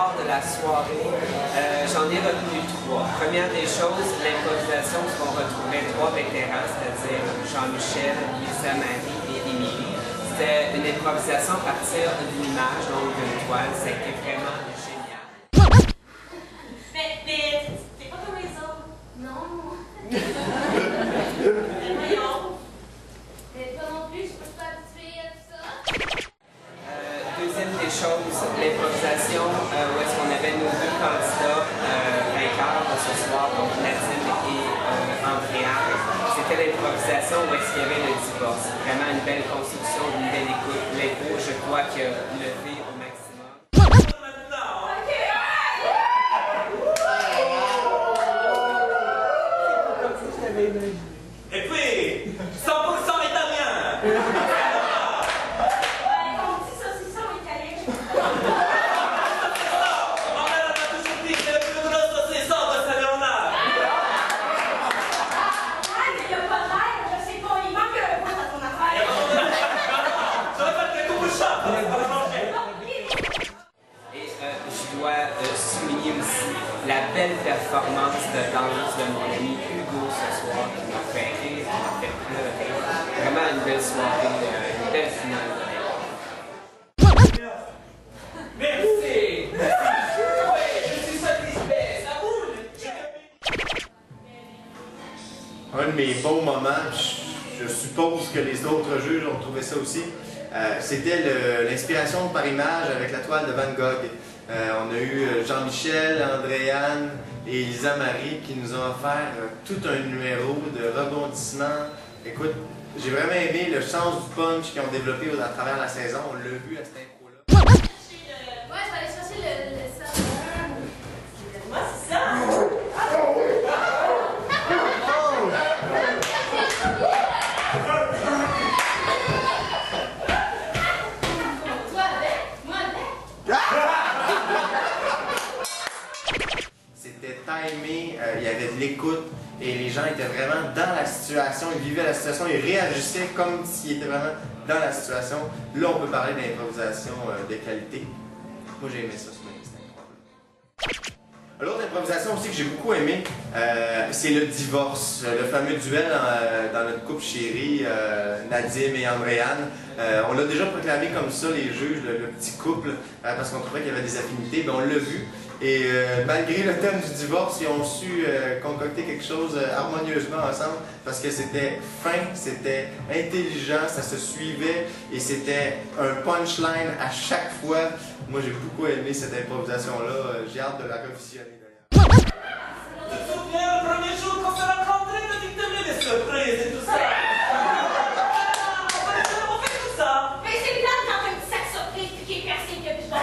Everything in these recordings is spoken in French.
soir de la soirée, j'en ai retenu trois. Première des choses, l'improvisation, où on retrouvait trois vétérans, c'est-à-dire Jean-Michel, Lisa Marie et Émilie. C'était une improvisation à partir d'une image, donc d'une toile. C'était vraiment génial. Mais t'es pas comme les autres. Non. Voyons. Mais toi non plus, je peux pas habituer à tout ça. Deuxième des choses, l'improvisation, où est-ce qu'on avait nos deux candidats vainqueurs de ce soir, donc Nadine et Andréane. C'était l'improvisation où est-ce qu'il y avait le divorce. Vraiment une belle construction, une belle écoute. L'écho, je crois qu'il a levé au maximum. Et puis, 100% italien! Comme si saucisson italien. Ma mère m'a toujours dit que le plus gros saucisson de Saint-Léonard! Ah, mais il a pas l'air, je sais pas, il manque un point dans ton affaire. J'aurais fait le coupe de chat, ça va manger! Et je dois souligner aussi la belle performance de danse de mon ami Hugo ce soir qui m'a fait rire, qui m'a fait pleurer. Vraiment une belle soirée, une belle finale. Merci! Oui, je suis satisfait, ça boule! Un de mes beaux moments, je suppose que les autres juges ont trouvé ça aussi, c'était l'inspiration par image avec la toile de Van Gogh. On a eu Jean-Michel, Andréane et Lisa Marie qui nous ont offert tout un numéro de rebondissement. Écoute, j'ai vraiment aimé le sens du punch qu'ils ont développé à travers la saison. On l'a vu à cette impro-là. Ouais, je vais aller chercher le savon. Moi, c'est ça! Toi avec, moi avec. C'était timé, il y avait de l'écoute et les gens étaient vraiment dans la situation, ils vivaient la situation, ils réagissaient comme s'ils étaient vraiment dans la situation. Là, on peut parler d'improvisation de qualité. Moi, j'ai aimé ça, c'était incroyable. L'autre improvisation aussi que j'ai beaucoup aimé, c'est le divorce, le fameux duel dans notre couple chérie, Nadim et Andréane. On l'a déjà proclamé comme ça, les juges, le petit couple, parce qu'on trouvait qu'il y avait des affinités, ben on l'a vu. Et malgré le thème du divorce, ils ont su concocter quelque chose harmonieusement ensemble, parce que c'était fin, c'était intelligent, ça se suivait, et c'était un punchline à chaque fois. Moi, j'ai beaucoup aimé cette improvisation-là. J'ai hâte de la revisionner d'ailleurs. Tu te souviens le premier jour qu'on s'est rencontrés, t'as dit que t'aimais les surprises et tout ça? On fait tout ça! Mais c'est plate quand un petit sac surprise puis qui est percé qu'il y a plus de bon.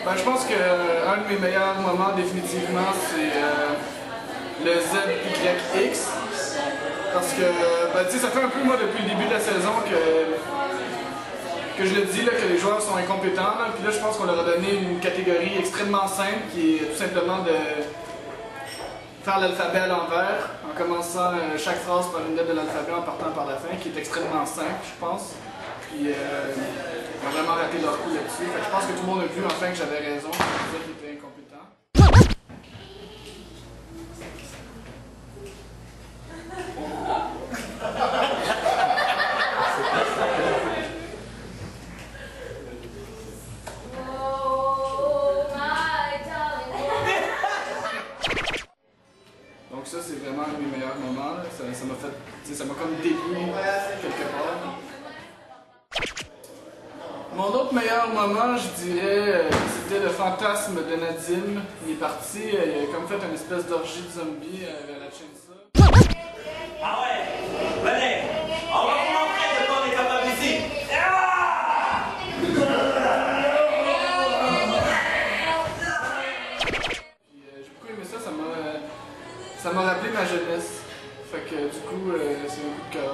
Ben, je pense qu'un de mes meilleurs moments, définitivement, c'est le ZYX. Parce que, ben, tu sais, ça fait un peu, moi, depuis le début de la saison que je le dis, là, que les joueurs sont incompétents. Là. Puis là, je pense qu'on leur a donné une catégorie extrêmement simple, qui est tout simplement de faire l'alphabet à l'envers, en commençant chaque phrase par une lettre de l'alphabet en partant par la fin, qui est extrêmement simple, je pense. Puis, ils ont vraiment raté leur coup là-dessus. Fait que je pense que tout le monde a vu enfin que j'avais raison, que je disais qu'ils étaient incompétents. Oh my darling. Donc ça, c'est vraiment un de mes meilleurs moments. Là. Ça m'a fait, tu sais, ça m'a comme déplu quelque part. Mon autre meilleur moment, je dirais, c'était le fantasme de Nadim. Il est parti, il a comme fait une espèce d'orgie de zombies à la chainsaw. Ah ouais! Venez! On va vous montrer de quoi on est capable ici! Puis j'ai beaucoup aimé ça, ça m'a rappelé ma jeunesse. Fait que du coup, c'est un coup de cœur.